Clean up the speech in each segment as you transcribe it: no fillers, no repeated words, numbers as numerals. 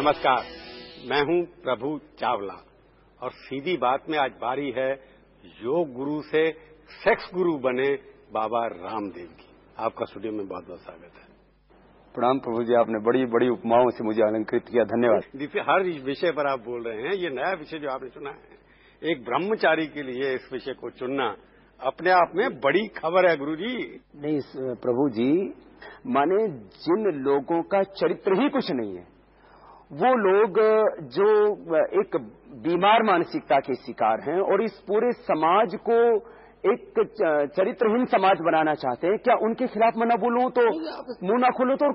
नमस्कार, मैं हूं प्रभु चावला और सीधी बात में आज बारी है योग गुरु से सेक्स गुरु बने बाबा रामदेव की। आपका स्टूडियो में बहुत बहुत स्वागत है। प्रणाम प्रभु जी, आपने बड़ी बड़ी उपमाओं से मुझे अलंकृत किया, धन्यवाद। हर विषय पर आप बोल रहे हैं, ये नया विषय जो आपने चुना है, एक ब्रह्मचारी के लिए इस विषय को चुनना अपने आप में बड़ी खबर है गुरु जी। नहीं प्रभु जी, माने जिन लोगों का चरित्र ही कुछ नहीं है, वो लोग जो एक बीमार मानसिकता के शिकार हैं और इस पूरे समाज को एक चरित्रहीन समाज बनाना चाहते हैं, क्या उनके खिलाफ मैं न बोलूं तो मुंह ना खोलूं तो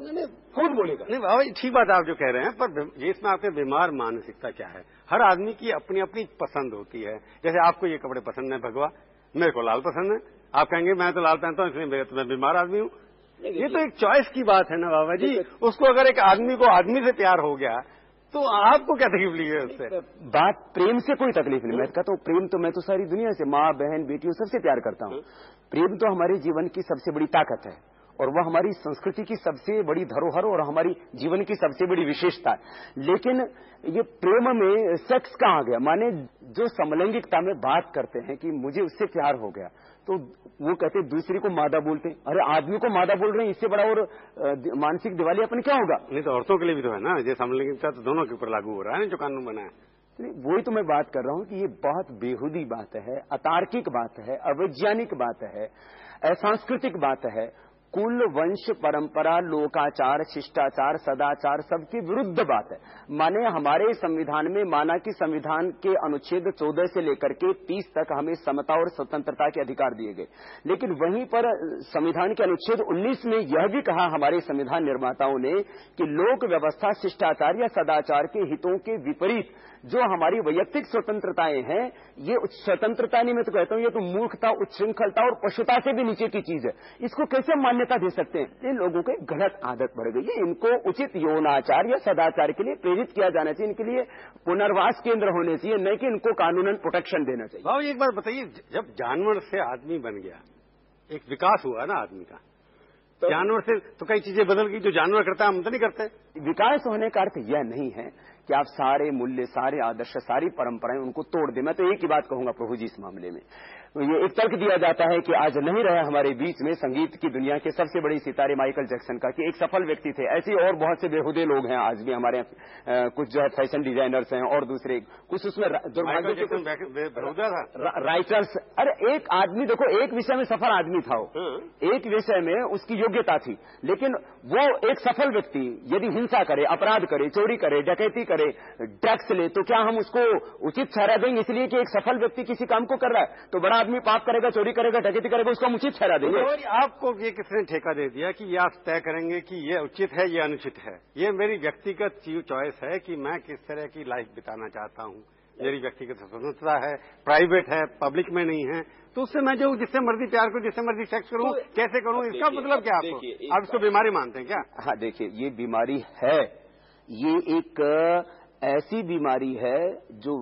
कौन बोलेगा? नहीं बाबा, ठीक बात आप जो कह रहे हैं, पर ये इसमें आपके बीमार मानसिकता क्या है? हर आदमी की अपनी अपनी पसंद होती है। जैसे आपको ये कपड़े पसंद है भगवा, मेरे को लाल पसंद है, आप कहेंगे मैं तो लाल पहनता हूं इसलिए मैं बीमार आदमी हूं। ये तो एक चॉइस की बात है ना बाबा जी। उसको अगर एक आदमी को आदमी से प्यार हो गया तो आपको क्या तकलीफ ली है उससे? बात प्रेम से कोई तकलीफ नहीं। मैं कहता हूँ प्रेम तो मैं तो सारी दुनिया से, माँ बहन बेटियों सबसे प्यार करता हूँ। प्रेम तो हमारे जीवन की सबसे बड़ी ताकत है और वह हमारी संस्कृति की सबसे बड़ी धरोहर और हमारी जीवन की सबसे बड़ी विशेषता है। लेकिन ये प्रेम में सेक्स कहाँ गया? माने जो समलैंगिकता में बात करते हैं कि मुझे उससे प्यार हो गया, तो वो कहते दूसरे को मादा बोलते हैं। अरे आदमी को मादा बोल रहे हैं, इससे बड़ा और मानसिक दिवालियापन क्या होगा? नहीं तो औरतों के लिए भी तो है ना, ये समलैंगिकता तो दोनों के ऊपर लागू हो रहा है ना, जो कानून बना है। नहीं, वही तो मैं बात कर रहा हूँ कि ये बहुत बेहुदी बात है, अतार्किक बात है, अवैज्ञानिक बात है, असांस्कृतिक बात है। कुल वंश परंपरा लोकाचार शिष्टाचार सदाचार सबके विरुद्ध बात है। माने हमारे संविधान में माना कि संविधान के अनुच्छेद 14 से लेकर के 30 तक हमें समता और स्वतंत्रता के अधिकार दिए गए, लेकिन वहीं पर संविधान के अनुच्छेद 19 में यह भी कहा हमारे संविधान निर्माताओं ने कि लोक व्यवस्था शिष्टाचार या सदाचार के हितों के विपरीत जो हमारी वैयक्तिक स्वतंत्रताएं हैं, ये स्वतंत्रता नहीं, मैं तो कहता हूं ये तो मूर्खता, उच्छृंखलता और पशुता से भी नीचे की चीज है। इसको कैसे मान्यता दे सकते हैं? इन लोगों को गलत आदत बढ़ गई है। इनको उचित यौनाचार या सदाचार के लिए प्रेरित किया जाना चाहिए, इनके लिए पुनर्वास केंद्र होने चाहिए, नहीं कि इनको कानूनन प्रोटेक्शन देना चाहिए। भाव एक बात बताइए, जब जानवर से आदमी बन गया, एक विकास हुआ ना आदमी का, तो जानवर से तो कई चीजें बदल गई। जो जानवर करता है हम तो नहीं करते। विकास होने का अर्थ यह नहीं है कि आप सारे मूल्य, सारे आदर्श, सारी परंपराएं उनको तोड़ दें। मैं तो एक ही बात कहूंगा प्रभु जी इस मामले में। ये एक तर्क दिया जाता है कि आज नहीं रहे हमारे बीच में संगीत की दुनिया के सबसे बड़े सितारे माइकल जैक्सन का, कि एक सफल व्यक्ति थे। ऐसे और बहुत से बेहुदे लोग हैं आज भी हमारे कुछ जो है फैशन डिजाइनर्स हैं और दूसरे कुछ उसमें दुर्भाग्य राइटर्स। अरे एक आदमी देखो, एक विषय में सफल आदमी था वो, एक विषय में उसकी योग्यता थी, लेकिन वो एक सफल व्यक्ति यदि हिंसा करे, अपराध करे, चोरी करे, डकैती करे, ड्रग्स ले, तो क्या हम उसको उचित ठहरा देंगे इसलिए कि एक सफल व्यक्ति किसी काम को कर रहा है? तो बड़ा आदमी पाप करेगा, चोरी करेगा, डकैती करेगा, उसको हम उचित ठहरा देंगे? आपको ये किसने ठेका दे दिया कि ये आप तय करेंगे कि ये उचित है, ये अनुचित है? ये मेरी व्यक्तिगत चॉइस है कि मैं किस तरह की लाइफ बिताना चाहता हूँ। मेरी व्यक्तिगत स्वतंत्रता है, प्राइवेट है, पब्लिक में नहीं है। तो उससे मैं जो जिससे मर्जी प्यार करूं, जिससे मर्जी सेक्स करूं, कैसे करूं, इसका मतलब क्या? आपको आप इसको बीमारी मानते हैं क्या? हाँ देखिए, ये बीमारी है, ये एक ऐसी बीमारी है जो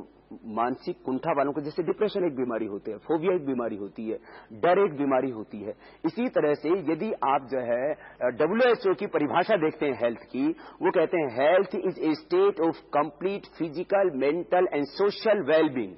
मानसिक कुंठा वालों को, जैसे डिप्रेशन एक बीमारी होती है, फोबिया एक बीमारी होती है, डर एक बीमारी होती है। इसी तरह से यदि आप जो है WHO की परिभाषा देखते हैं हेल्थ की, वो कहते हैं health is a state of complete physical, mental and social wellbeing.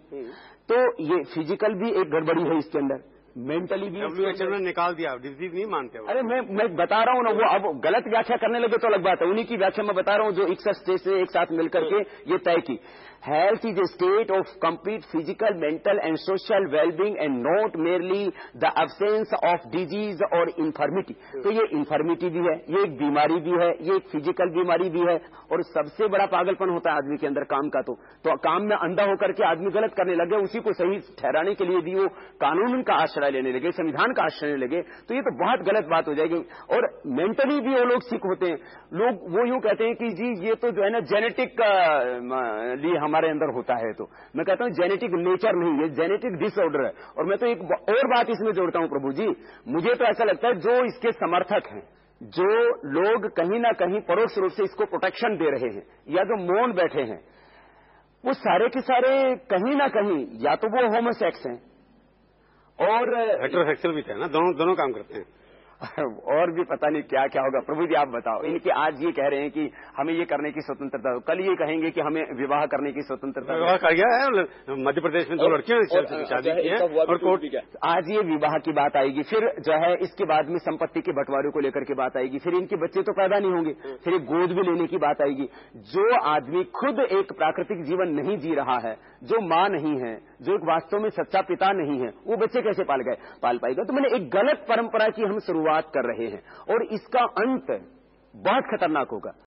तो ये फिजिकल भी एक गड़बड़ी है इसके अंदर, मेंटली भी। WHO ने निकाल दिया, डिजीज नहीं मानते हो। अरे मैं बता रहा हूँ ना, वो अब गलत व्याख्या करने लगे तो अलग बात है। उन्हीं की व्याख्या मैं बता रहा हूँ जो 61 स्टेट से एक साथ मिलकर के ये तय की। Health is a state of complete physical, mental and social well-being and not merely the absence of disease or infirmity। तो ये infirmity भी है, ये एक बीमारी भी है, ये एक फिजिकल बीमारी भी है। और सबसे बड़ा पागलपन होता है आदमी के अंदर काम का। तो काम में अंधा होकर के आदमी गलत करने लगे, उसी को सही ठहराने के लिए भी वो कानून का आश्रय लेने लगे, संविधान का आश्रय लेने लगे, तो ये तो बहुत गलत बात हो जाएगी। और मेंटली भी वो लोग सिक होते हैं। लोग वो यूं कहते हैं कि जी ये तो जो है ना जेनेटिक लिए हमारे अंदर होता है। तो मैं कहता हूं जेनेटिक नेचर नहीं, ये जेनेटिक डिसऑर्डर है। और मैं तो एक और बात इसमें जोड़ता हूं प्रभु जी, मुझे तो ऐसा लगता है जो इसके समर्थक हैं, जो लोग कहीं ना कहीं परोक्ष रूप से इसको प्रोटेक्शन दे रहे हैं या जो मौन बैठे हैं, वो सारे के सारे कहीं ना कहीं या तो वो होमोसेक्स हैं और हेटेरोसेक्सुअल भी थे ना, दोनों काम करते हैं। और भी पता नहीं क्या क्या होगा। प्रभु जी आप बताओ, इनके आज ये कह रहे हैं कि हमें ये करने की स्वतंत्रता हो, कल ये कहेंगे कि हमें विवाह करने की स्वतंत्रता। विवाह कर गया है मध्य प्रदेश में 2 लड़कियों ने शादी की है और कोर्ट। आज ये विवाह की बात आएगी, फिर जो है इसके बाद में संपत्ति के बंटवारे को लेकर के बात आएगी, फिर इनके बच्चे तो पैदा नहीं होंगे, फिर एक गोद भी लेने की बात आएगी। जो आदमी खुद एक प्राकृतिक जीवन नहीं जी रहा है, जो माँ नहीं है, जो एक वास्तव में सच्चा पिता नहीं है, वो बच्चे कैसे पाल पाएगा? तो मैंने एक गलत परंपरा की हम शुरुआत कर रहे हैं और इसका अंत बहुत खतरनाक होगा।